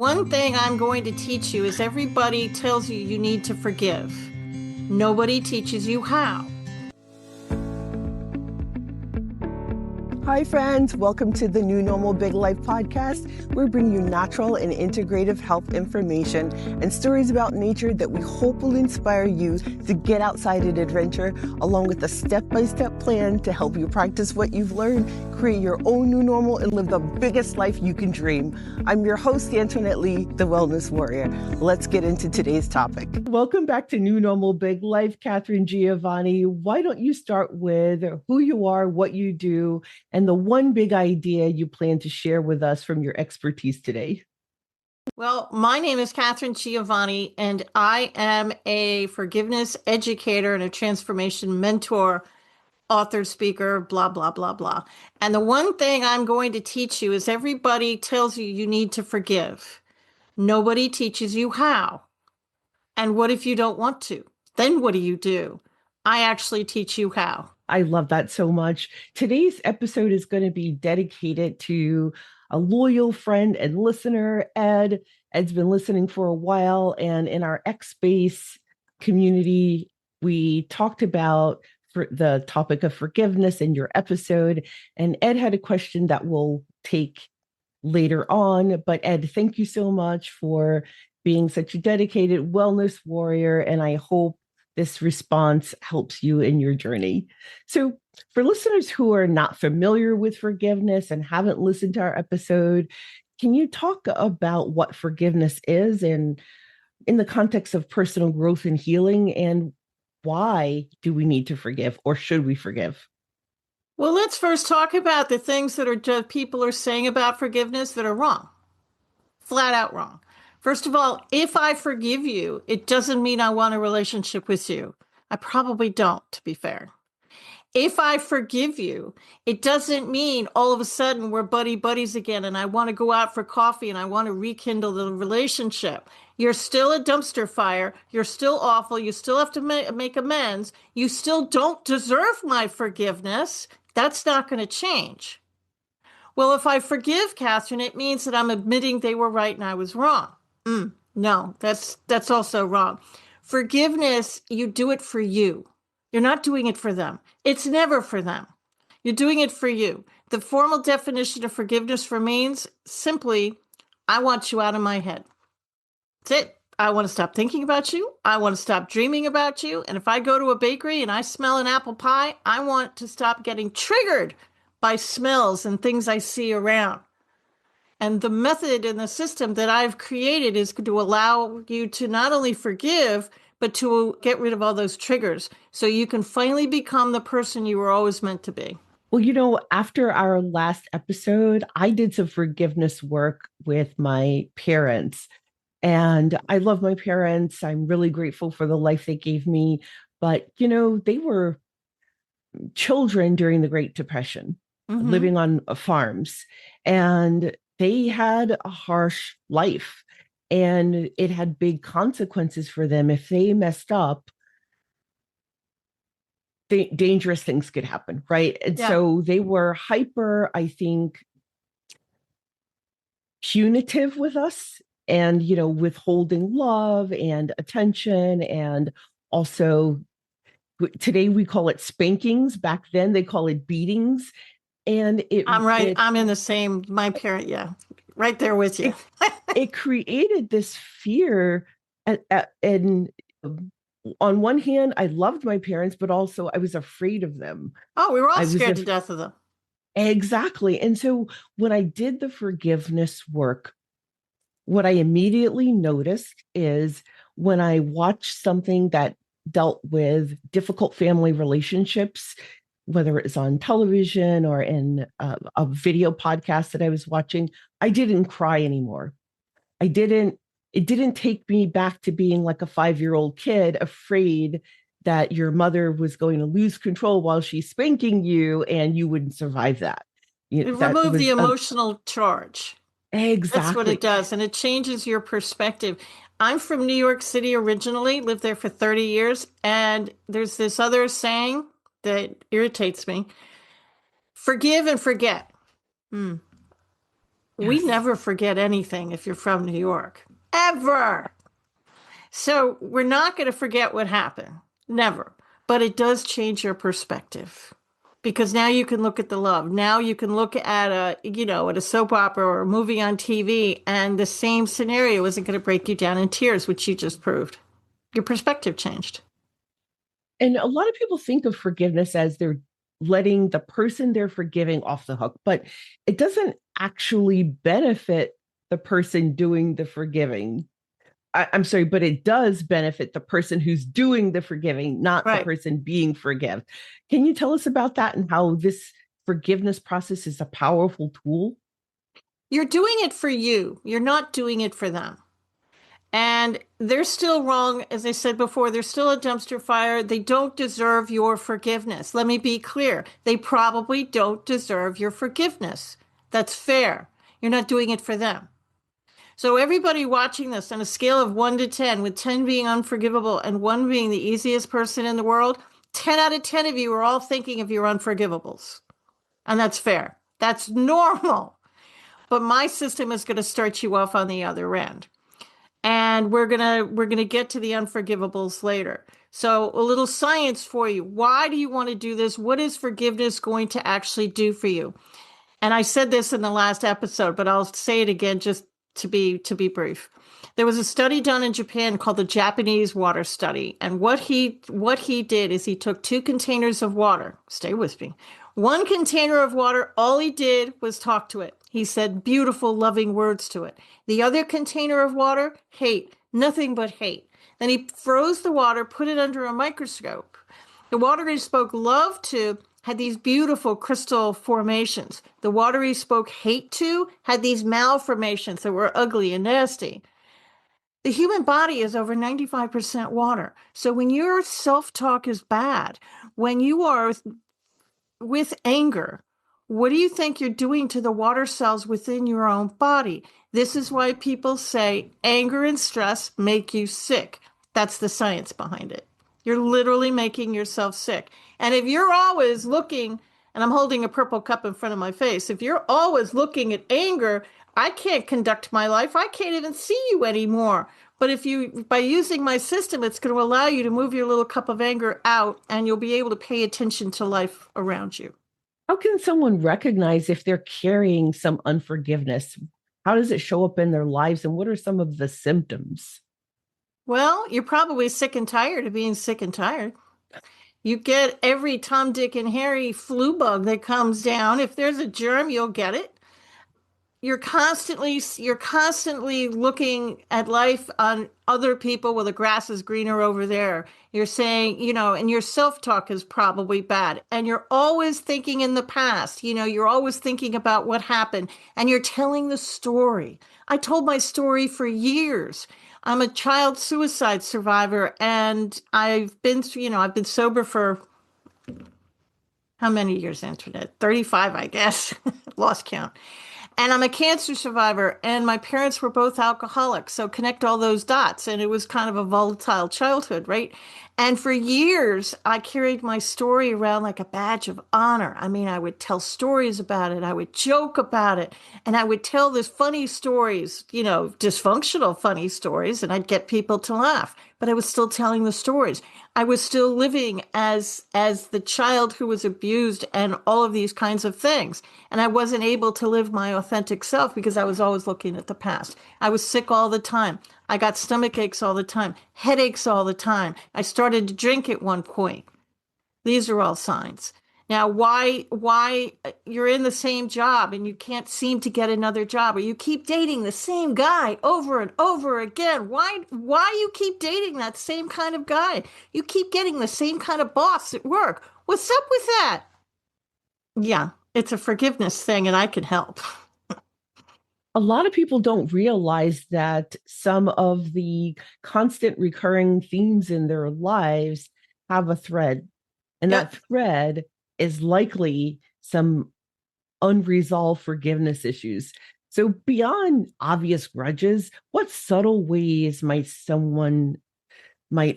One thing I'm going to teach you is everybody tells you you need to forgive. Nobody teaches you how. Hi, friends. Welcome to the New Normal Big Life podcast. We bring you natural and integrative health information and stories about nature that we hope will inspire you to get outside and adventure, along with a step-by-step plan to help you practice what you've learned, create your own new normal, and live the biggest life you can dream. I'm your host, Antoinette Lee, the Wellness Warrior. Let's get into today's topic. Welcome back to New Normal Big Life, Catherine Giovanni. Why don't you start with who you are, what you do, and the one big idea you plan to share with us from your expertise today? Well, my name is Catherine Giovanni, and I am a forgiveness educator and a transformation mentor, author, speaker, blah, blah, blah, blah. And the one thing I'm going to teach you is everybody tells you you need to forgive. Nobody teaches you how. And what if you don't want to? Then what do? I actually teach you how. I love that so much. Today's episode is going to be dedicated to a loyal friend and listener, Ed. Ed's been listening for a while, and in our X Space community, we talked about the topic of forgiveness in your episode, and Ed had a question that we'll take later on. But Ed, thank you so much for being such a dedicated wellness warrior, and I hope this response helps you in your journey. So, for listeners who are not familiar with forgiveness and haven't listened to our episode, can you talk about what forgiveness is and in the context of personal growth and healing, and why do we need to forgive, or should we forgive? Well, let's first talk about the things that people are saying about forgiveness that are wrong, flat out wrong. First of all, if I forgive you, it doesn't mean I want a relationship with you. I probably don't, to be fair. If I forgive you, it doesn't mean all of a sudden we're buddies again and I want to go out for coffee and I want to rekindle the relationship. You're still a dumpster fire. You're still awful. You still have to make amends. You still don't deserve my forgiveness. That's not going to change. Well, if I forgive Catherine, it means that I'm admitting they were right and I was wrong. No, that's also wrong. Forgiveness, you do it for you. You're not doing it for them. It's never for them. You're doing it for you. The formal definition of forgiveness for me means simply, I want you out of my head. That's it. I want to stop thinking about you. I want to stop dreaming about you. And if I go to a bakery and I smell an apple pie, I want to stop getting triggered by smells and things I see around. And the method and the system that I've created is to allow you to not only forgive, but to get rid of all those triggers so you can finally become the person you were always meant to be. Well, after our last episode, I did some forgiveness work with my parents. And I love my parents. I'm really grateful for the life they gave me. But, they were children during the Great Depression, living on farms. And they had a harsh life. And it had big consequences for them. If they messed up, dangerous things could happen, right? And so they were hyper, I think, punitive with us, and withholding love and attention, and also today we call it spankings. Back then they call it beatings. And I'm right. I'm in the same, my parent, right there with you. It created this fear, and on one hand, I loved my parents, but also I was afraid of them. Oh, we were all scared to death of them. Exactly. And so when I did the forgiveness work, what I immediately noticed is when I watched something that dealt with difficult family relationships, whether it's on television or in a video podcast that I was watching, I didn't cry anymore. It didn't take me back to being like a 5-year-old kid afraid that your mother was going to lose control while she's spanking you and you wouldn't survive that. Remove the emotional charge. Exactly. That's what it does. And it changes your perspective. I'm from New York City originally, lived there for 30 years. And there's this other saying that irritates me: forgive and forget. We Yes. never forget anything if you're from New York, ever. So we're not going to forget what happened, never. But it does change your perspective because now you can look at the love. Now you can look at at a soap opera or a movie on TV, and the same scenario isn't going to break you down in tears, which you just proved. Your perspective changed. And a lot of people think of forgiveness as they're letting the person they're forgiving off the hook, but it doesn't actually benefit the person doing the forgiving. I'm sorry, but it does benefit the person who's doing the forgiving, not the Right. person being forgiven. Can you tell us about that and how this forgiveness process is a powerful tool? You're doing it for you. You're not doing it for them. And they're still wrong. As I said before, they're still a dumpster fire. They don't deserve your forgiveness. Let me be clear. They probably don't deserve your forgiveness. That's fair. You're not doing it for them. So, everybody watching this on a scale of 1 to 10, with 10 being unforgivable and 1 being the easiest person in the world, 10 out of 10 of you are all thinking of your unforgivables. And that's fair. That's normal. But my system is going to start you off on the other end, and we're gonna get to the unforgivables later. So a little science for you. Why do you want to do this? What is forgiveness going to actually do for you? And I said this in the last episode, but I'll say it again just to be brief. There was a study done in Japan called the Japanese water study, and what he did is he took 2 containers of water. Stay with me. One container of water, all he did was talk to it. He said beautiful, loving words to it. The other container of water, hate, nothing but hate. Then he froze the water, put it under a microscope. The water he spoke love to had these beautiful crystal formations. The water he spoke hate to had these malformations that were ugly and nasty. The human body is over 95% water. So when your self talk is bad, when you are with anger, what do you think you're doing to the water cells within your own body? This is why people say anger and stress make you sick. That's the science behind it. You're literally making yourself sick. And if you're always looking, and I'm holding a purple cup in front of my face, if you're always looking at anger, I can't conduct my life. I can't even see you anymore. But if you, by using my system, it's going to allow you to move your little cup of anger out, and you'll be able to pay attention to life around you. How can someone recognize if they're carrying some unforgiveness? How does it show up in their lives, and what are some of the symptoms? Well, you're probably sick and tired of being sick and tired. You get every Tom, Dick, and Harry flu bug that comes down. If there's a germ, you'll get it. You're constantly looking at life on other people. Well, the grass is greener over there. You're saying, and your self-talk is probably bad, and you're always thinking in the past. You're always thinking about what happened, and you're telling the story. I told my story for years. I'm a child suicide survivor, and I've been sober for how many years, Internet? 35, I guess. Lost count. And I'm a cancer survivor, and my parents were both alcoholics. So connect all those dots. And it was kind of a volatile childhood, right? And for years, I carried my story around like a badge of honor. I mean, I would tell stories about it, I would joke about it, and I would tell this funny stories, dysfunctional funny stories, and I'd get people to laugh. But I was still telling the stories. I was still living as the child who was abused and all of these kinds of things. And I wasn't able to live my authentic self because I was always looking at the past. I was sick all the time. I got stomach aches all the time, headaches all the time. I started to drink at one point. These are all signs. Now, why you're in the same job and you can't seem to get another job, or you keep dating the same guy over and over again? Why you keep dating that same kind of guy? You keep getting the same kind of boss at work. What's up with that? Yeah, it's a forgiveness thing, and I can help. A lot of people don't realize that some of the constant recurring themes in their lives have a thread, and that Yep. thread is likely some unresolved forgiveness issues. So, beyond obvious grudges, what subtle ways might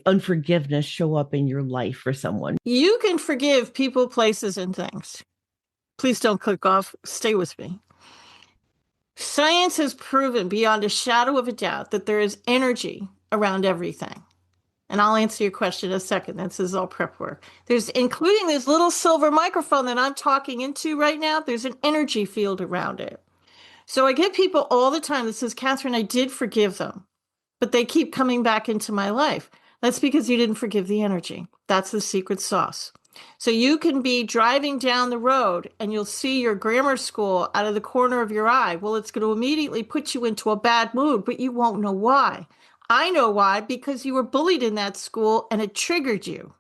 unforgiveness show up in your life for someone? You can forgive people, places, and things. Please don't click off. Stay with me. Science has proven beyond a shadow of a doubt that there is energy around everything. And I'll answer your question in a second. This is all prep work. There's, including this little silver microphone that I'm talking into right now, there's an energy field around it. So I get people all the time that says, Catherine, I did forgive them, but they keep coming back into my life. That's because you didn't forgive the energy. That's the secret sauce. So you can be driving down the road and you'll see your grammar school out of the corner of your eye. Well, it's going to immediately put you into a bad mood, but you won't know why. I know why, because you were bullied in that school and it triggered you,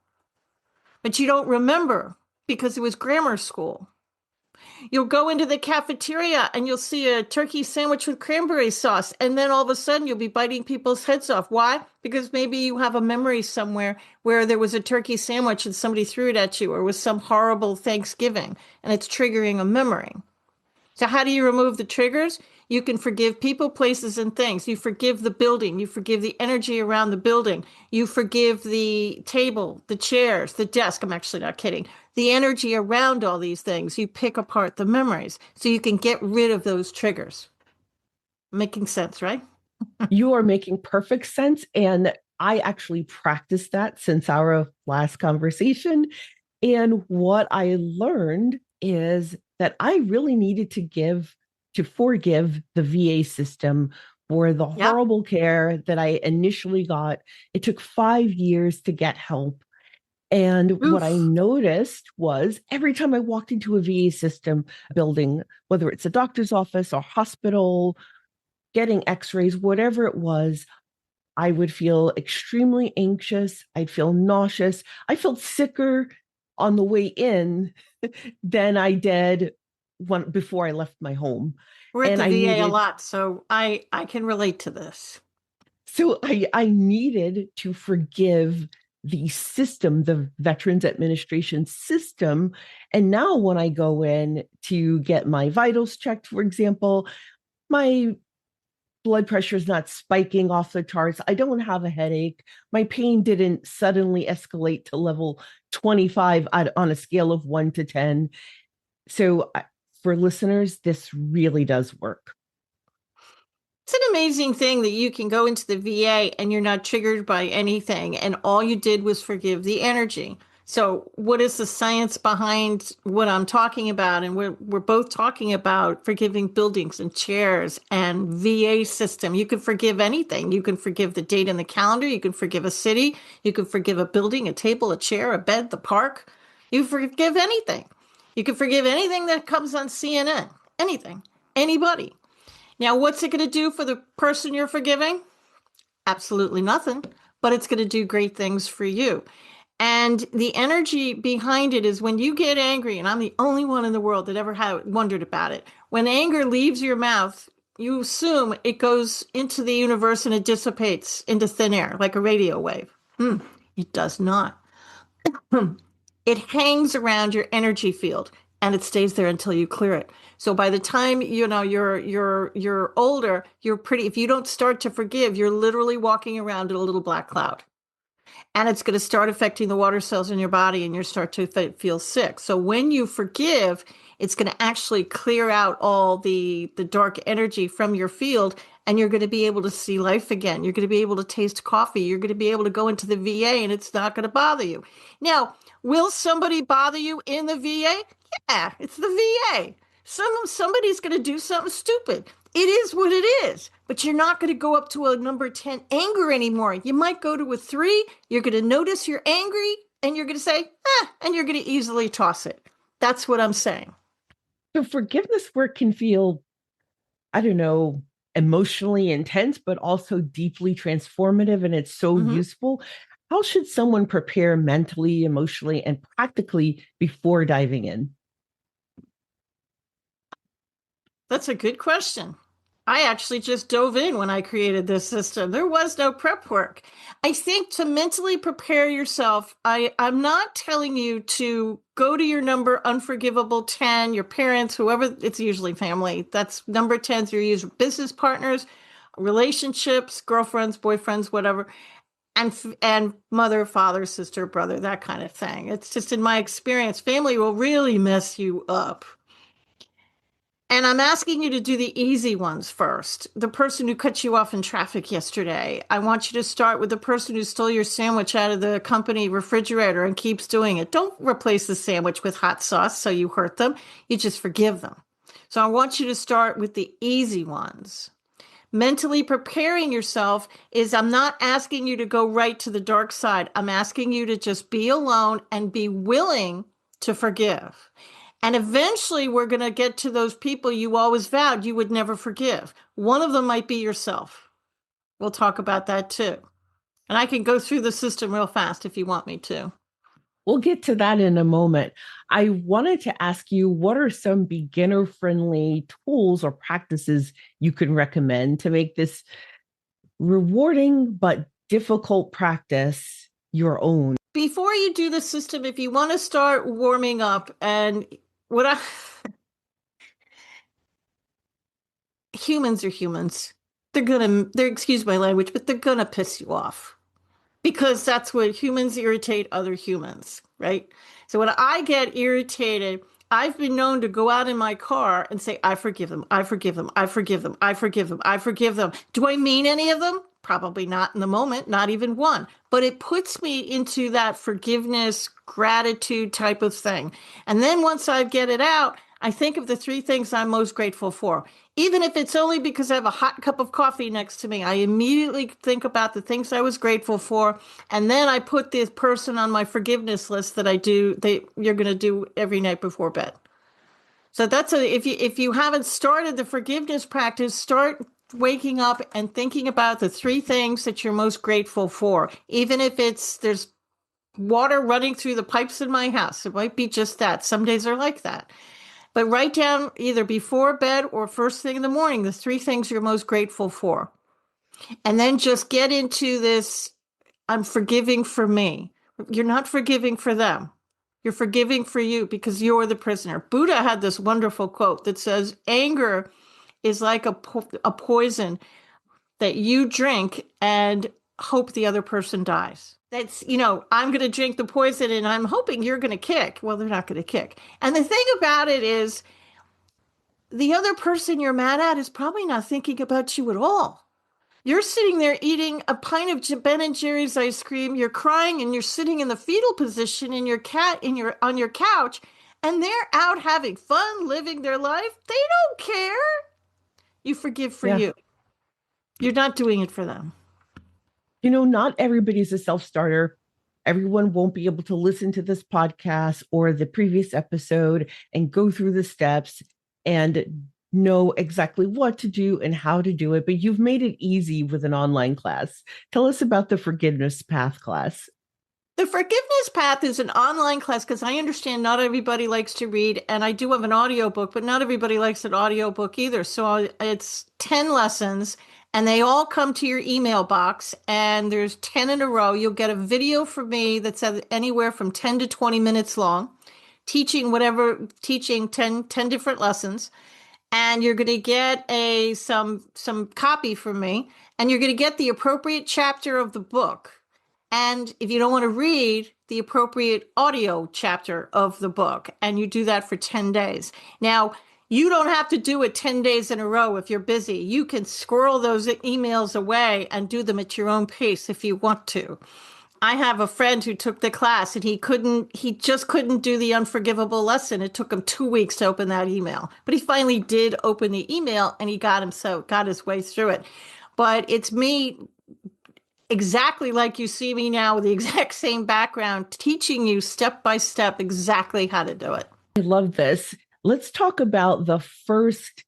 but you don't remember because it was grammar school. You'll go into the cafeteria and you'll see a turkey sandwich with cranberry sauce. And then all of a sudden you'll be biting people's heads off. Why? Because maybe you have a memory somewhere where there was a turkey sandwich and somebody threw it at you, or was some horrible Thanksgiving and it's triggering a memory. So, how do you remove the triggers? You can forgive people, places, and things. You forgive the building. You forgive the energy around the building. You forgive the table, the chairs, the desk. I'm actually not kidding. The energy around all these things. You pick apart the memories so you can get rid of those triggers. Making sense, right? You are making perfect sense. And I actually practiced that since our last conversation. And what I learned is that I really needed to forgive the VA system for the Yep. horrible care that I initially got. It took 5 years to get help. And what I Oof. noticed was every time I walked into a VA system building, whether it's a doctor's office or hospital, getting x-rays, whatever it was, I would feel extremely anxious. I'd feel nauseous. I felt sicker on the way in than I did before I left my home. We're at And the I VA a needed lot, so I can relate to this. I needed to forgive the system, the Veterans Administration system. And now when I go in to get my vitals checked, for example, my blood pressure is not spiking off the charts. I don't have a headache. My pain didn't suddenly escalate to level 25 on a scale of 1 to 10. So, for listeners, this really does work. It's an amazing thing that you can go into the VA and you're not triggered by anything, and all you did was forgive the energy. So, what is the science behind what I'm talking about? And we're both talking about forgiving buildings and chairs and VA system. You can forgive anything. You can forgive the date in the calendar. You can forgive a city. You can forgive a building, a table, a chair, a bed, the park. You forgive anything. You can forgive anything that comes on CNN. Anything. Anybody. Now, what's it going to do for the person you're forgiving? Absolutely nothing, but it's going to do great things for you. And the energy behind it is when you get angry, and I'm the only one in the world that ever had wondered about it. When anger leaves your mouth, you assume it goes into the universe and it dissipates into thin air like a radio wave. It does not. It hangs around your energy field and it stays there until you clear it. So by the time you're older, you're pretty if you don't start to forgive, you're literally walking around in a little black cloud. And it's going to start affecting the water cells in your body and you start to feel sick. So when you forgive, it's going to actually clear out all the dark energy from your field and you're going to be able to see life again. You're going to be able to taste coffee. You're going to be able to go into the VA and it's not going to bother you. Now, will somebody bother you in the VA? Yeah, it's the VA. Somebody's going to do something stupid. It is what it is. But you're not going to go up to a number 10 anger anymore. You might go to a 3. You're going to notice you're angry and you're going to say, and you're going to easily toss it. That's what I'm saying. So, forgiveness work can feel, I don't know, emotionally intense, but also deeply transformative. And it's so Mm-hmm. useful. How should someone prepare mentally, emotionally, and practically before diving in? That's a good question. I actually just dove in when I created this system. There was no prep work. I think to mentally prepare yourself, I'm not telling you to go to your number unforgivable 10, your parents, whoever, it's usually family. That's number 10s, your usual business partners, relationships, girlfriends, boyfriends, whatever, and mother, father, sister, brother, that kind of thing. It's just in my experience, family will really mess you up. And I'm asking you to do the easy ones first. The person who cut you off in traffic yesterday. I want you to start with the person who stole your sandwich out of the company refrigerator and keeps doing it. Don't replace the sandwich with hot sauce so you hurt them. You just forgive them. So I want you to start with the easy ones. Mentally preparing yourself is I'm not asking you to go right to the dark side. I'm asking you to just be alone and be willing to forgive. And eventually, we're going to get to those people you always vowed you would never forgive. One of them might be yourself. We'll talk about that too. And I can go through the system real fast if you want me to. We'll get to that in a moment. I wanted to ask you, what are some beginner friendly tools or practices you can recommend to make this rewarding but difficult practice your own? Before you do the system, if you want to start warming up, and what I humans are humans. They're excuse my language, but they're gonna piss you off because that's what humans irritate other humans, right? So when I get irritated, I've been known to go out in my car and say, I forgive them, I forgive them, I forgive them, I forgive them, I forgive them. Do I mean any of them? Probably not in the moment, not even one. But it puts me into that forgiveness, gratitude type of thing. And then once I get it out, I think of the three things I'm most grateful for. Even if it's only because I have a hot cup of coffee next to me, I immediately think about the things I was grateful for. And then I put this person on my forgiveness list that you're going to do every night before bed. So if you haven't started the forgiveness practice, start waking up and thinking about the three things that you're most grateful for. Even if there's water running through the pipes in my house, it might be just that. Some days are like that. But write down either before bed or first thing in the morning the three things you're most grateful for. And then just get into this I'm forgiving for me. You're not forgiving for them. You're forgiving for you because you're the prisoner. Buddha had this wonderful quote that says, anger is like a poison that you drink and hope the other person dies. I'm going to drink the poison and I'm hoping you're going to kick. Well, they're not going to kick. And the thing about it is, the other person you're mad at is probably not thinking about you at all. You're sitting there eating a pint of Ben and Jerry's ice cream. You're crying and you're sitting in the fetal position in your on your couch, and they're out having fun, living their life. They don't care. You forgive for Yeah. you. You're not doing it for them. Not everybody's a self starter. Everyone won't be able to listen to this podcast or the previous episode and go through the steps and know exactly what to do and how to do it. But you've made it easy with an online class. Tell us about the Forgiveness Path class. The Forgiveness Path is an online class because I understand not everybody likes to read, and I do have an audiobook, but not everybody likes an audiobook either. So it's 10 lessons, and they all come to your email box, and there's 10 in a row. You'll get a video from me that's anywhere from 10 to 20 minutes long, teaching 10 different lessons. And you're going to get some copy from me, and you're going to get the appropriate chapter of the book. And if you don't want to read, the appropriate audio chapter of the book, and you do that for 10 days. Now, you don't have to do it 10 days in a row if you're busy. You can squirrel those emails away and do them at your own pace if you want to. I have a friend who took the class and he just couldn't do the unforgivable lesson. It took him 2 weeks to open that email, but he finally did open the email and he got his way through it. But it's me exactly like you see me now with the exact same background, teaching you step by step exactly how to do it. I love this. Let's talk about the first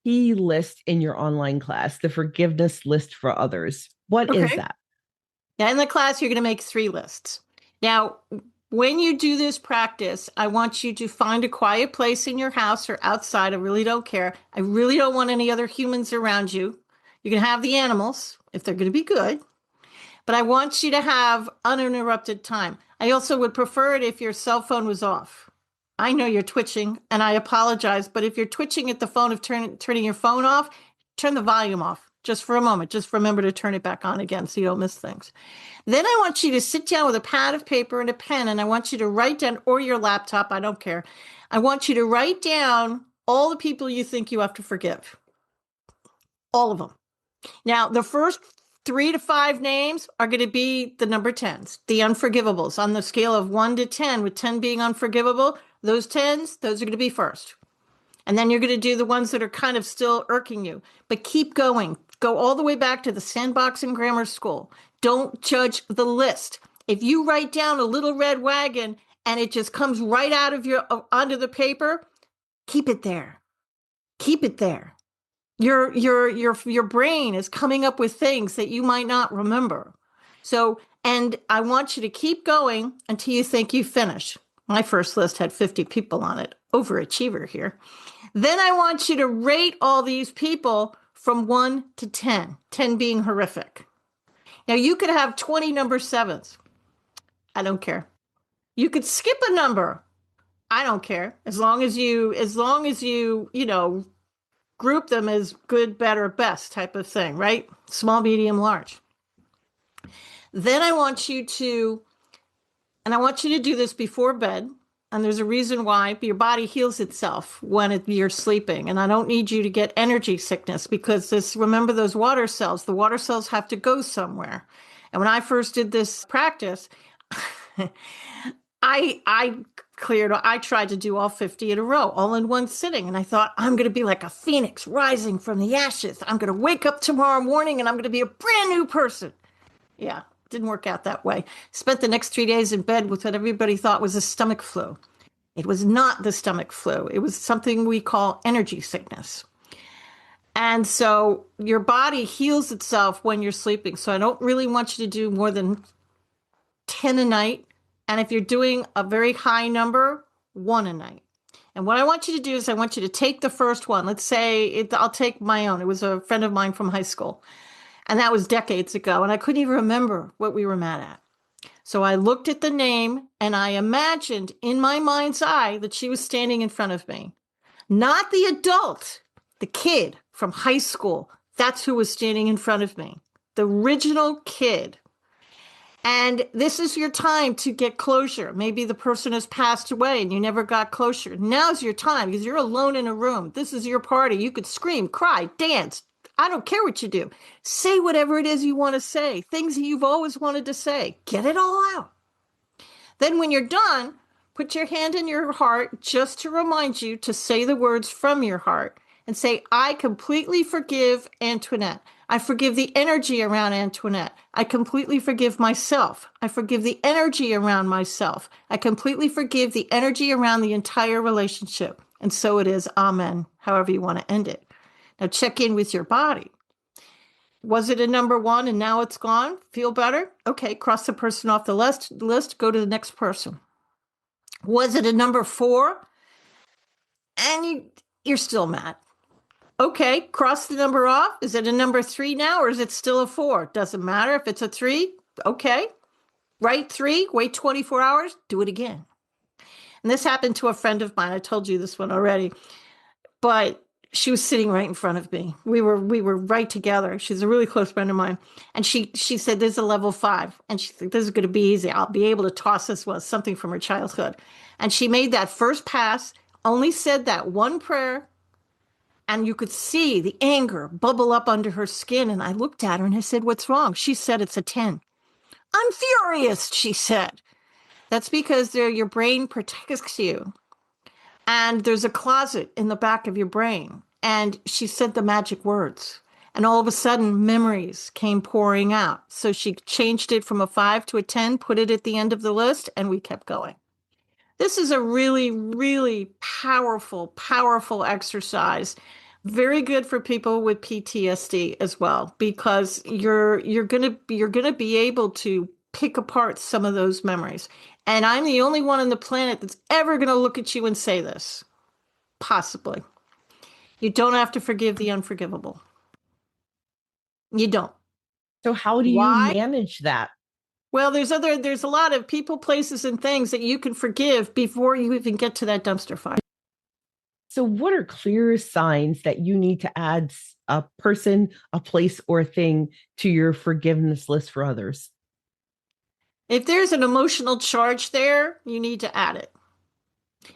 key list in your online class, the forgiveness list for others. What is that? Now, in the class, you're going to make 3 lists. Now, when you do this practice, I want you to find a quiet place in your house or outside. I really don't care. I really don't want any other humans around you. You can have the animals if they're going to be good, but I want you to have uninterrupted time. I also would prefer it if your cell phone was off. I know you're twitching, and I apologize, but if you're twitching at the phone of turning your phone off, turn the volume off just for a moment. Just remember to turn it back on again so you don't miss things. Then I want you to sit down with a pad of paper and a pen, and I want you to write down, or your laptop, I don't care. I want you to write down all the people you think you have to forgive. All of them. Now, the first 3 to 5 names are going to be the number 10s, the unforgivables on the scale of 1 to 10, with 10 being unforgivable. Those 10s, those are going to be first. And then you're going to do the ones that are kind of still irking you. But keep going. Go all the way back to the sandbox in grammar school. Don't judge the list. If you write down a little red wagon and it just comes right out of onto the paper, keep it there. Keep it there. Your brain is coming up with things that you might not remember. So, and I want you to keep going until you think you finish. My first list had 50 people on it. Overachiever here. Then I want you to rate all these people from 1 to 10, 10 being horrific. Now you could have 20 number 7s. I don't care. You could skip a number. I don't care. As long as you group them as good, better, best type of thing, right? Small, medium, large. Then I want you to do this before bed. And there's a reason why. Your body heals itself when you're sleeping. And I don't need you to get energy sickness because remember those water cells, the water cells have to go somewhere. And when I first did this practice, I tried to do all 50 in a row, all in one sitting. And I thought, I'm going to be like a phoenix rising from the ashes. I'm going to wake up tomorrow morning and I'm going to be a brand new person. Yeah, didn't work out that way. Spent the next 3 days in bed with what everybody thought was a stomach flu. It was not the stomach flu. It was something we call energy sickness. And so your body heals itself when you're sleeping. So I don't really want you to do more than 10 a night. And if you're doing a very high number, 1 a night. And what I want you to do is I want you to take the first one. Let's say I'll take my own. It was a friend of mine from high school. And that was decades ago. And I couldn't even remember what we were mad at. So I looked at the name and I imagined in my mind's eye that she was standing in front of me. Not the adult, the kid from high school. That's who was standing in front of me. The original kid. And this is your time to get closure. Maybe the person has passed away and you never got closure. Now's your time because you're alone in a room. This is your party. You could scream, cry, dance. I don't care what you do. Say whatever it is you want to say. Things that you've always wanted to say. Get it all out. Then when you're done, put your hand in your heart just to remind you to say the words from your heart and say, I completely forgive Antoinette. I forgive the energy around Antoinette. I completely forgive myself. I forgive the energy around myself. I completely forgive the energy around the entire relationship. And so it is. Amen. However you want to end it. Now check in with your body. Was it a number 1 and now it's gone? Feel better? Okay, cross the person off the list, go to the next person. Was it a number 4 and you're still mad? Okay, cross the number off. Is it a number 3 now or is it still a 4? Doesn't matter if it's a 3. Okay, write 3, wait 24 hours, do it again. And this happened to a friend of mine. I told you this one already, but she was sitting right in front of me. We were right together. She's a really close friend of mine. And she said, there's a level 5. And she said, this is going to be easy. I'll be able to toss this was something from her childhood. And she made that first pass, only said that one prayer. And you could see the anger bubble up under her skin. And I looked at her and I said, what's wrong? She said, it's a 10. I'm furious, she said. That's because your brain protects you. And there's a closet in the back of your brain. And she said the magic words. And all of a sudden, memories came pouring out. So she changed it from a 5 to a 10, put it at the end of the list, and we kept going. This is a really, really powerful, powerful exercise. Very good for people with PTSD as well, because you're gonna be able to pick apart some of those memories. And I'm the only one on the planet that's ever going to look at you and say this. Possibly. You don't have to forgive the unforgivable. You don't. So how do you Why? manage that? Well, there's a lot of people, places, and things that you can forgive before you even get to that dumpster fire. So what are clear signs that you need to add a person, a place, or a thing to your forgiveness list for others? If there's an emotional charge there, you need to add it.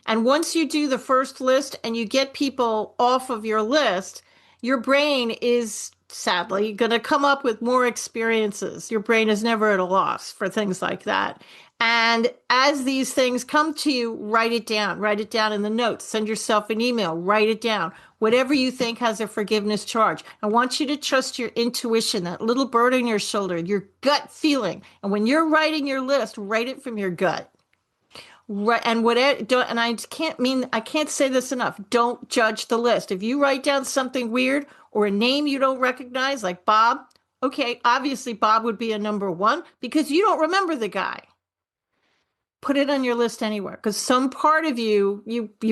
And once you do the first list and you get people off of your list, your brain is sadly going to come up with more experiences. Your brain is never at a loss for things like that. And as these things come to you, write it down. Write it down in the notes. Send yourself an email. Write it down. Whatever you think has a forgiveness charge. I want you to trust your intuition, that little bird on your shoulder, your gut feeling. And when you're writing your list, write it from your gut. Right, and whatever, and I can't say this enough. Don't judge the list. If you write down something weird or a name you don't recognize, like Bob, okay, obviously Bob would be a number one because you don't remember the guy. Put it on your list anywhere because some part of you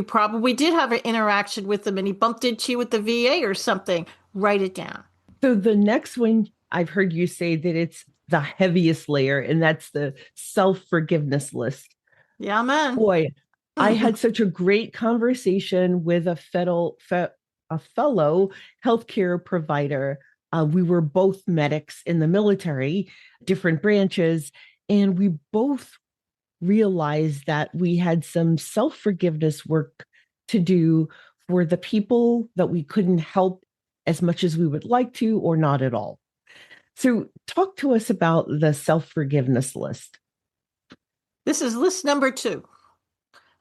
probably did have an interaction with him and he bumped into you with the VA or something. Write it down. So the next one, I've heard you say that it's the heaviest layer, and that's the self-forgiveness list. Yeah, man. Boy, I had such a great conversation with a fellow healthcare provider. We were both medics in the military, different branches, and we both realized that we had some self-forgiveness work to do for the people that we couldn't help as much as we would like to, or not at all. So, talk to us about the self-forgiveness list. This is list number two.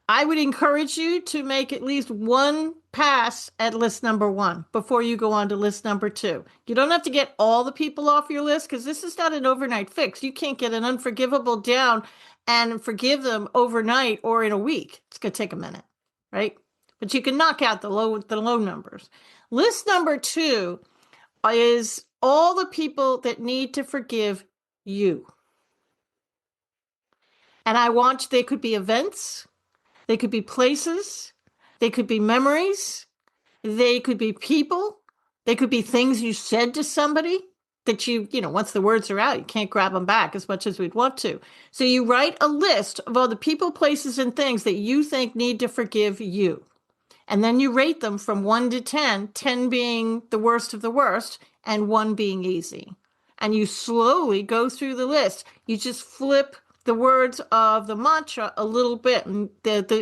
I would encourage you to make at least one pass at list number one before you go on to list number two. You don't have to get all the people off your list because this is not an overnight fix. You can't get an unforgivable down and forgive them overnight or in a week. It's going to take a minute, right? But you can knock out the low numbers. List number two is all the people that need to forgive you. And they could be events, they could be places, they could be memories, they could be people, they could be things you said to somebody that once the words are out, you can't grab them back as much as we'd want to. So you write a list of all the people, places, and things that you think need to forgive you. And then you rate them from 1 to 10, 10 being the worst of the worst, and 1 being easy. And you slowly go through the list. You just flip the words of the mantra a little bit. And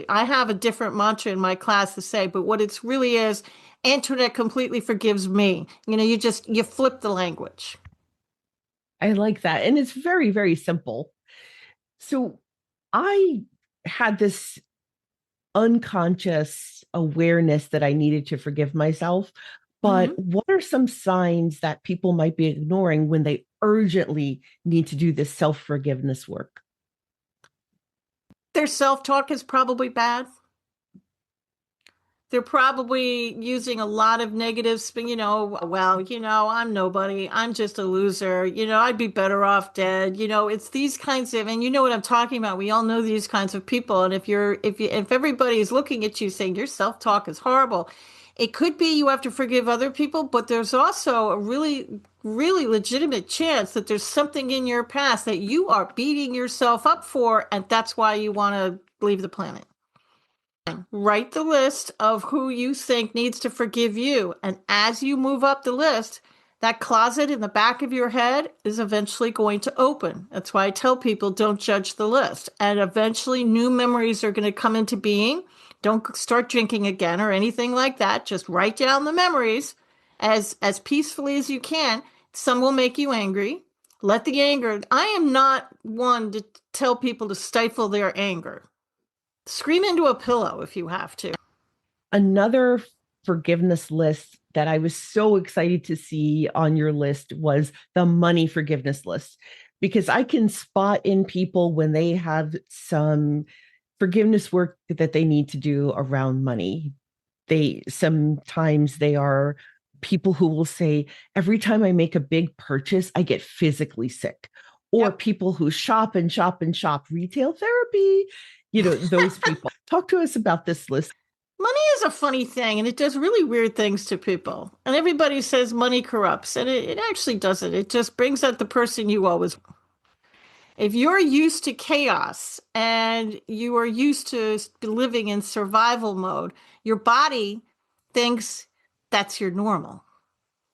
I have a different mantra in my class to say, but what it really is, Antoinette completely forgives me. You flip the language. I like that. And it's very, very simple. So, I had this unconscious awareness that I needed to forgive myself. But Mm-hmm. what are some signs that people might be ignoring when they urgently need to do this self forgiveness work? Their self-talk is probably bad. They're probably using a lot of negative spin, well, I'm nobody. I'm just a loser. I'd be better off dead. It's these kinds of, and you know what I'm talking about. We all know these kinds of people. And if everybody is looking at you saying your self-talk is horrible, it could be you have to forgive other people, but there's also a really, really legitimate chance that there's something in your past that you are beating yourself up for, and that's why you want to leave the planet. Write the list of who you think needs to forgive you. And as you move up the list, that closet in the back of your head is eventually going to open. That's why I tell people don't judge the list. And eventually new memories are going to come into being. Don't start drinking again or anything like that. Just write down the memories as peacefully as you can. Some will make you angry. Let the anger. I am not one to tell people to stifle their anger. Scream into a pillow if you have to. Another forgiveness list that I was so excited to see on your list was the money forgiveness list, because I can spot in people when they have some forgiveness work that they need to do around money. They are people who will say, every time I make a big purchase, I get physically sick. Or Yep. people who shop and shop and shop, retail therapy, those people. Talk to us about this list. Money is a funny thing and it does really weird things to people. And everybody says money corrupts, and it actually doesn't. It just brings out the person you always. If you're used to chaos and you are used to living in survival mode, your body thinks that's your normal,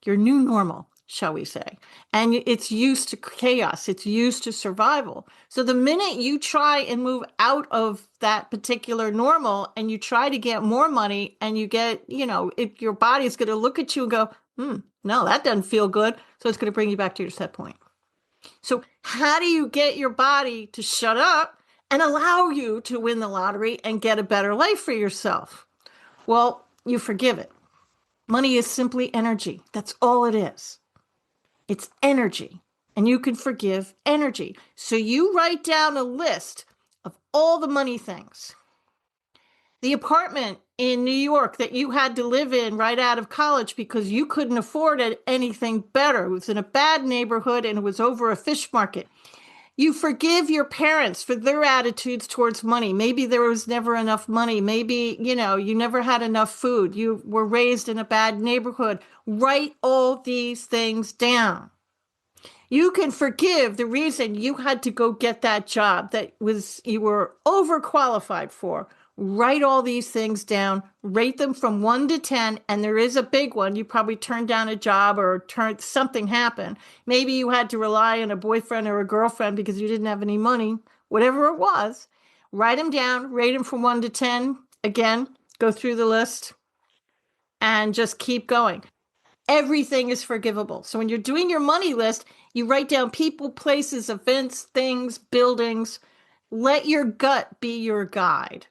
your new normal. shall we say. And it's used to chaos, it's used to survival. So the minute you try and move out of that particular normal and you try to get more money and you get, your body's going to look at you and go, no, that doesn't feel good. So it's going to bring you back to your set point. So how do you get your body to shut up and allow you to win the lottery and get a better life for yourself? Well, you forgive it. Money is simply energy. That's all it is. It's energy. And you can forgive energy. So you write down a list of all the money things. The apartment in New York that you had to live in right out of college because you couldn't afford anything better. It was in a bad neighborhood and it was over a fish market. You forgive your parents for their attitudes towards money. Maybe there was never enough money. Maybe, you never had enough food. You were raised in a bad neighborhood. Write all these things down. You can forgive the reason you had to go get that job that you were overqualified for. Write all these things down, rate them from 1 to 10, and there is a big one. You probably turned down a job or something happened. Maybe you had to rely on a boyfriend or a girlfriend because you didn't have any money, whatever it was. Write them down, rate them from 1 to 10. Again, go through the list and just keep going. Everything is forgivable. So when you're doing your money list, you write down people, places, events, things, buildings. Let your gut be your guide.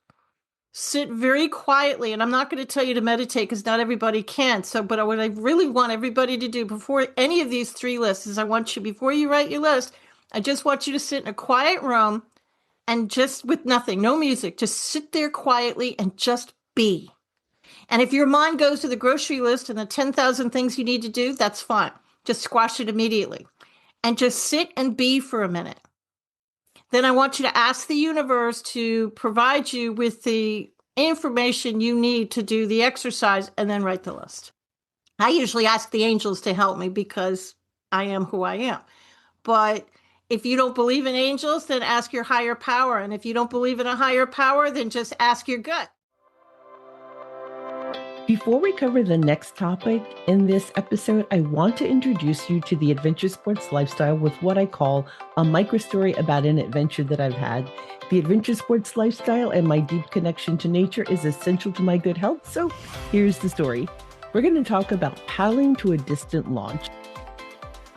Sit very quietly, and I'm not going to tell you to meditate because not everybody can. But what I really want everybody to do before any of these 3 lists is before you write your list, I just want you to sit in a quiet room and just with nothing, no music, just sit there quietly and just be. And if your mind goes to the grocery list and the 10,000 things you need to do, that's fine. Just squash it immediately and just sit and be for a minute. Then I want you to ask the universe to provide you with the information you need to do the exercise and then write the list. I usually ask the angels to help me because I am who I am. But if you don't believe in angels, then ask your higher power. And if you don't believe in a higher power, then just ask your gut. Before we cover the next topic in this episode, I want to introduce you to the adventure sports lifestyle with what I call a microstory about an adventure that I've had. The adventure sports lifestyle and my deep connection to nature is essential to my good health. So here's the story. We're going to talk about paddling to a distant launch.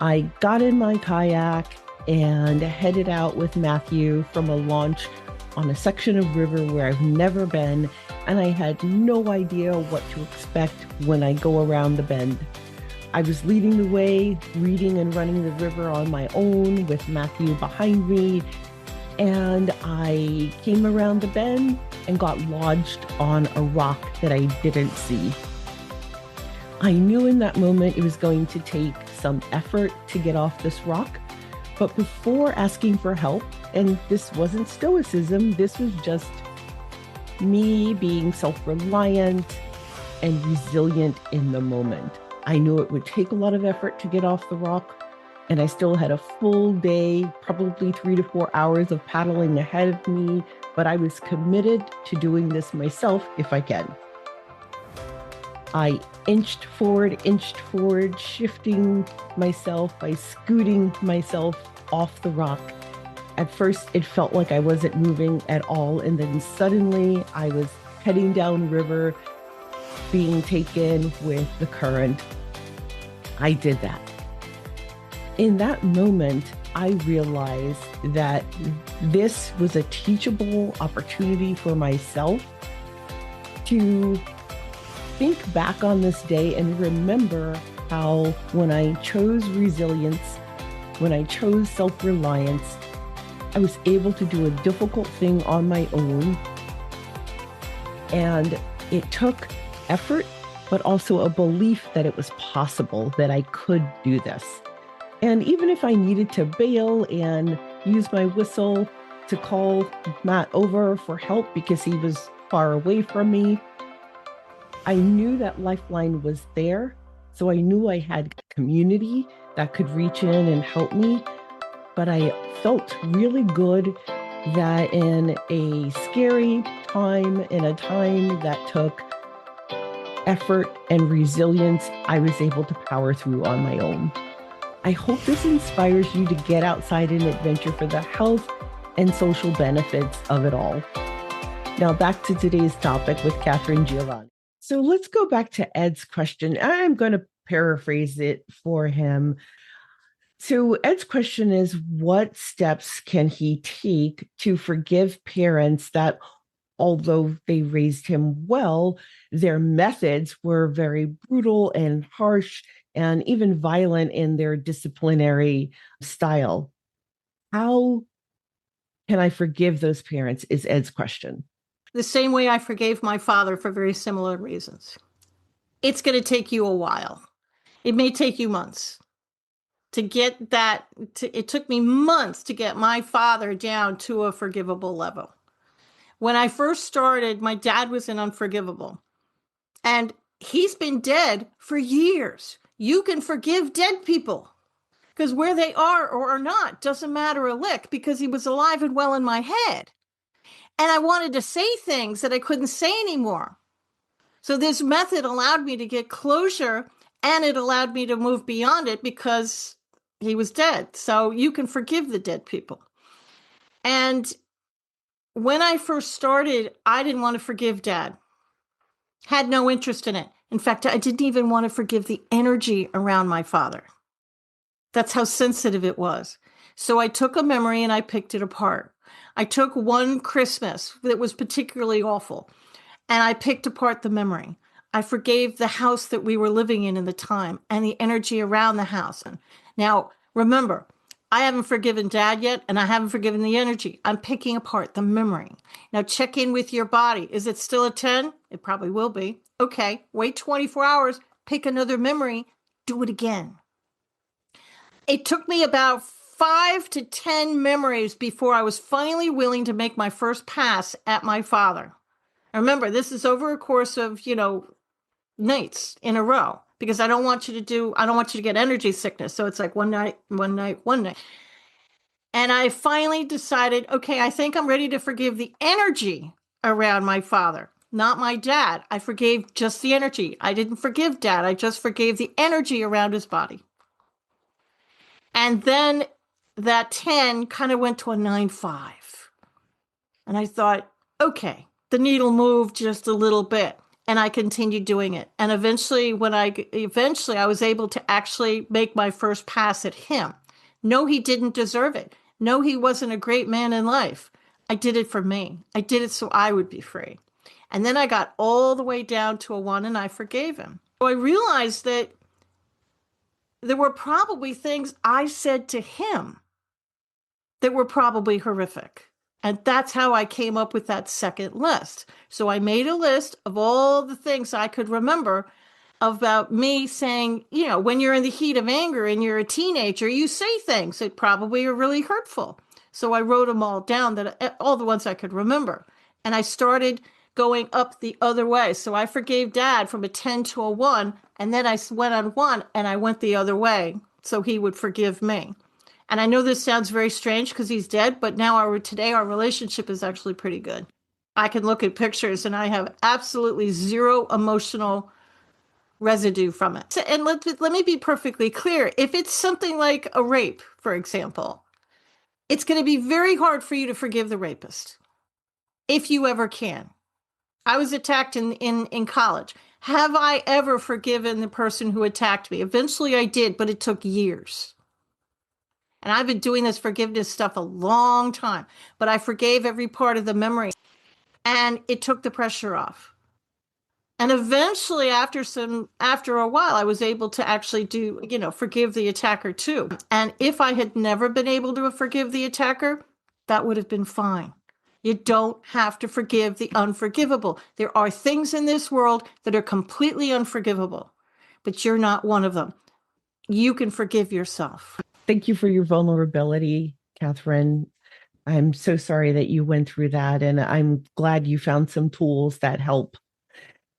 I got in my kayak and headed out with Matthew from a launch on a section of river where I've never been, and I had no idea what to expect when I go around the bend. I was leading the way, reading and running the river on my own with Matthew behind me, and I came around the bend and got lodged on a rock that I didn't see. I knew in that moment it was going to take some effort to get off this rock, but before asking for help, and this wasn't stoicism, this was just me being self-reliant and resilient in the moment. I knew it would take a lot of effort to get off the rock, and I still had a full day, probably 3 to 4 hours of paddling ahead of me, but I was committed to doing this myself if I can. I inched forward, shifting myself by scooting myself off the rock. At first, it felt like I wasn't moving at all, and then suddenly I was heading downriver, being taken with the current. I did that. In that moment, I realized that this was a teachable opportunity for myself to think back on this day and remember how when I chose resilience, when I chose self-reliance, I was able to do a difficult thing on my own. And it took effort, but also a belief that it was possible that I could do this. And even if I needed to bail and use my whistle to call Matt over for help because he was far away from me, I knew that lifeline was there. So I knew I had community that could reach in and help me. But I felt really good that in a scary time, in a time that took effort and resilience, I was able to power through on my own. I hope this inspires you to get outside and adventure for the health and social benefits of it all. Now back to today's topic with Catherine Giovanni. So let's go back to Ed's question. I'm going to paraphrase it for him. So Ed's question is, what steps can he take to forgive parents that, although they raised him well, their methods were very brutal and harsh and even violent in their disciplinary style? How can I forgive those parents is Ed's question. The same way I forgave my father for very similar reasons. It's going to take you a while. It may take you months to get that. It took me months to get my father down to a forgivable level. When I first started, my dad was an unforgivable. And he's been dead for years. You can forgive dead people because where they are or are not doesn't matter a lick, because he was alive and well in my head. And I wanted to say things that I couldn't say anymore. So this method allowed me to get closure, and it allowed me to move beyond it because he was dead. So you can forgive the dead people. And when I first started, I didn't want to forgive Dad. Had no interest in it. In fact, I didn't even want to forgive the energy around my father. That's how sensitive it was. So I took a memory and I picked it apart. I took one Christmas that was particularly awful, and I picked apart the memory. I forgave the house that we were living in the time and the energy around the house. Now, remember, I haven't forgiven Dad yet, and I haven't forgiven the energy. I'm picking apart the memory. Now, check in with your body. Is it still a 10? It probably will be. Okay, wait 24 hours, pick another memory, do it again. It took me about 5 to 10 memories before I was finally willing to make my first pass at my father. Remember, this is over a course of, nights in a row, because I don't want you to get energy sickness. So it's like one night, one night, one night. And I finally decided, okay, I think I'm ready to forgive the energy around my father, not my dad. I forgave just the energy. I didn't forgive Dad. I just forgave the energy around his body. And then that 10 kind of went to a 9.5. And I thought, okay, the needle moved just a little bit. And I continued doing it. And eventually I was able to actually make my first pass at him. No, he didn't deserve it. No, he wasn't a great man in life. I did it for me. I did it so I would be free. And then I got all the way down to a 1 and I forgave him. So I realized that there were probably things I said to him that were probably horrific. And that's how I came up with that second list. So I made a list of all the things I could remember about me saying, when you're in the heat of anger and you're a teenager, you say things that probably are really hurtful. So I wrote them all down, all the ones I could remember. And I started going up the other way. So I forgave Dad from a 10 to a 1. And then I went on 1 and I went the other way so he would forgive me. And I know this sounds very strange because he's dead, but now today our relationship is actually pretty good. I can look at pictures and I have absolutely zero emotional residue from it. And let me be perfectly clear. If it's something like a rape, for example, it's going to be very hard for you to forgive the rapist, if you ever can. I was attacked in college. Have I ever forgiven the person who attacked me? Eventually I did, but it took years. And I've been doing this forgiveness stuff a long time, but I forgave every part of the memory and it took the pressure off. And eventually after a while, I was able to actually forgive the attacker too. And if I had never been able to forgive the attacker, that would have been fine. You don't have to forgive the unforgivable. There are things in this world that are completely unforgivable, but you're not one of them. You can forgive yourself. Thank you for your vulnerability, Catherine. I'm so sorry that you went through that, and I'm glad you found some tools that help.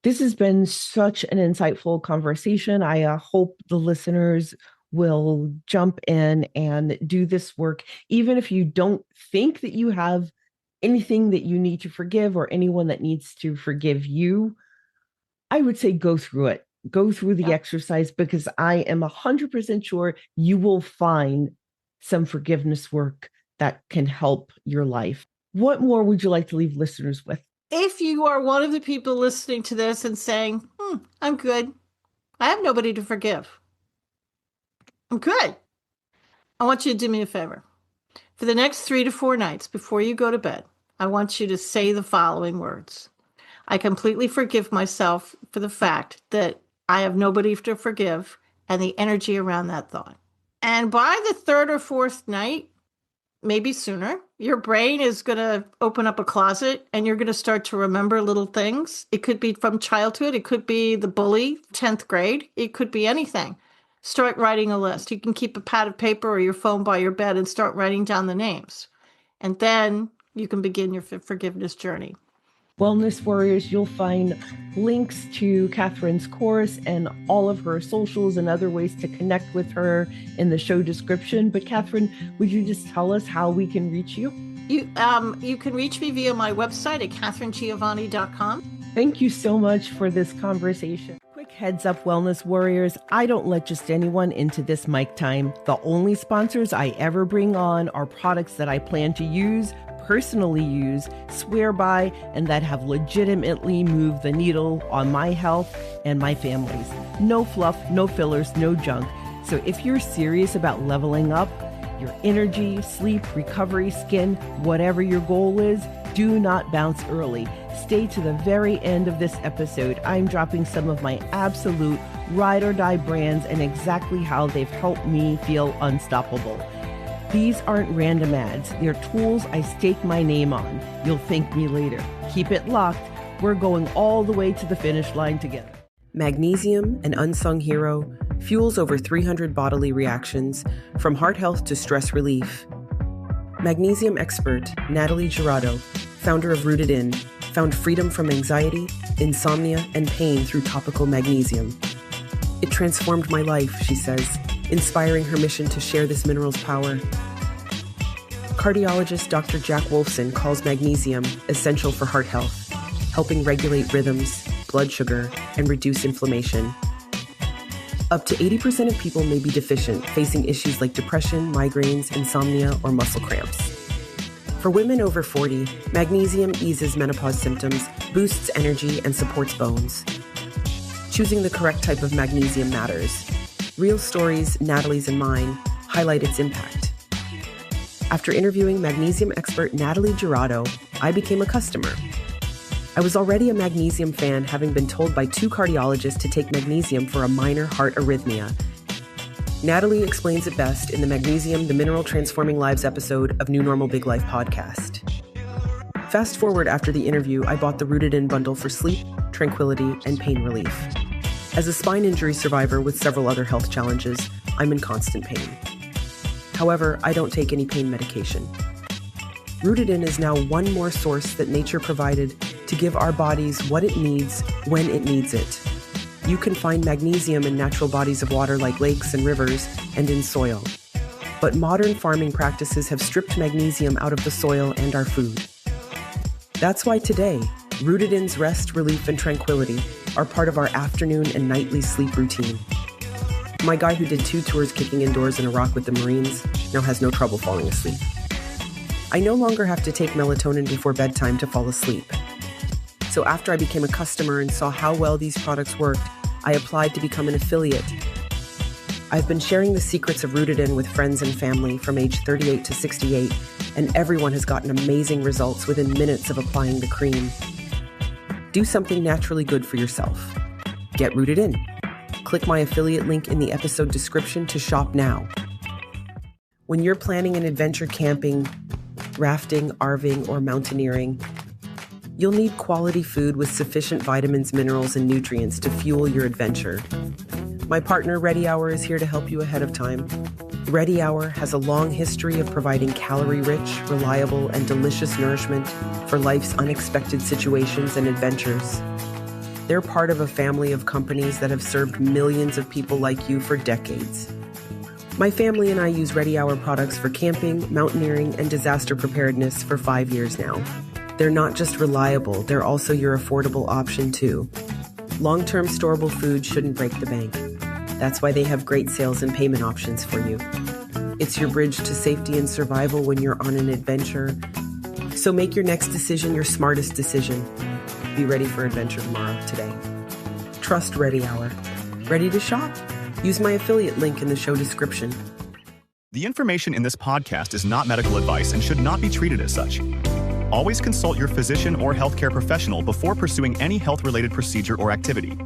This has been such an insightful conversation. I hope the listeners will jump in and do this work, even if you don't think that you have anything that you need to forgive or anyone that needs to forgive you. I would say go through it. go through the exercise, because I am 100% sure you will find some forgiveness work that can help your life. What more would you like to leave listeners with? If you are one of the people listening to this and saying, I'm good, I have nobody to forgive, I'm good, I want you to do me a favor. For the next 3 to 4 nights before you go to bed, I want you to say the following words. I completely forgive myself for the fact that I have nobody to forgive and the energy around that thought. And by the 3rd or 4th night, maybe sooner, your brain is going to open up a closet and you're going to start to remember little things. It could be from childhood. It could be the bully, 10th grade. It could be anything. Start writing a list. You can keep a pad of paper or your phone by your bed and start writing down the names. And then you can begin your forgiveness journey. Wellness Warriors, you'll find links to Catherine's course and all of her socials and other ways to connect with her in the show description. But Catherine, would you just tell us how we can reach you? You can reach me via my website at catherinegiovanni.com. Thank you so much for this conversation. Quick heads up, Wellness Warriors. I don't let just anyone into this mic time. The only sponsors I ever bring on are products that I plan to use, personally use, swear by, and that have legitimately moved the needle on my health and my family's. No fluff, no fillers, no junk. So if you're serious about leveling up your energy, sleep, recovery, skin, whatever your goal is, do not bounce early. Stay to the very end of this episode. I'm dropping some of my absolute ride or die brands and exactly how they've helped me feel unstoppable. These aren't random ads. They're tools I stake my name on. You'll thank me later. Keep it locked. We're going all the way to the finish line together. Magnesium, an unsung hero, fuels over 300 bodily reactions, from heart health to stress relief. Magnesium expert Natalie Girardo, founder of Rooted In, found freedom from anxiety, insomnia, and pain through topical magnesium. It transformed my life, she says, inspiring her mission to share this mineral's power. Cardiologist Dr. Jack Wolfson calls magnesium essential for heart health, helping regulate rhythms, blood sugar, and reduce inflammation. Up to 80% of people may be deficient, facing issues like depression, migraines, insomnia, or muscle cramps. For women over 40, magnesium eases menopause symptoms, boosts energy, and supports bones. Choosing the correct type of magnesium matters. Real stories, Natalie's and mine, highlight its impact. After interviewing magnesium expert Natalie Girardo, I became a customer. I was already a magnesium fan, having been told by 2 cardiologists to take magnesium for a minor heart arrhythmia. Natalie explains it best in the Magnesium, the Mineral Transforming Lives episode of New Normal Big Life podcast. Fast forward after the interview, I bought the Rooted In bundle for sleep, tranquility, and pain relief. As a spine injury survivor with several other health challenges, I'm in constant pain. However, I don't take any pain medication. Rooted In is now one more source that nature provided to give our bodies what it needs when it needs it. You can find magnesium in natural bodies of water like lakes and rivers and in soil. But modern farming practices have stripped magnesium out of the soil and our food. That's why today, Rooted In's rest, relief, and tranquility are part of our afternoon and nightly sleep routine. My guy who did 2 tours kicking indoors in Iraq with the Marines now has no trouble falling asleep. I no longer have to take melatonin before bedtime to fall asleep. So after I became a customer and saw how well these products worked, I applied to become an affiliate. I've been sharing the secrets of Rooted In with friends and family from age 38 to 68, and everyone has gotten amazing results within minutes of applying the cream. Do something naturally good for yourself. Get Rooted In. Click my affiliate link in the episode description to shop now. When you're planning an adventure camping, rafting, RVing, or mountaineering, you'll need quality food with sufficient vitamins, minerals, and nutrients to fuel your adventure. My partner, Ready Hour, is here to help you ahead of time. Ready Hour has a long history of providing calorie-rich, reliable, and delicious nourishment for life's unexpected situations and adventures. They're part of a family of companies that have served millions of people like you for decades. My family and I use Ready Hour products for camping, mountaineering, and disaster preparedness for 5 years now. They're not just reliable, they're also your affordable option too. Long-term storable food shouldn't break the bank. That's why they have great sales and payment options for you. It's your bridge to safety and survival when you're on an adventure. So make your next decision your smartest decision. Be ready for adventure tomorrow, today. Trust Ready Hour. Ready to shop? Use my affiliate link in the show description. The information in this podcast is not medical advice and should not be treated as such. Always consult your physician or healthcare professional before pursuing any health-related procedure or activity.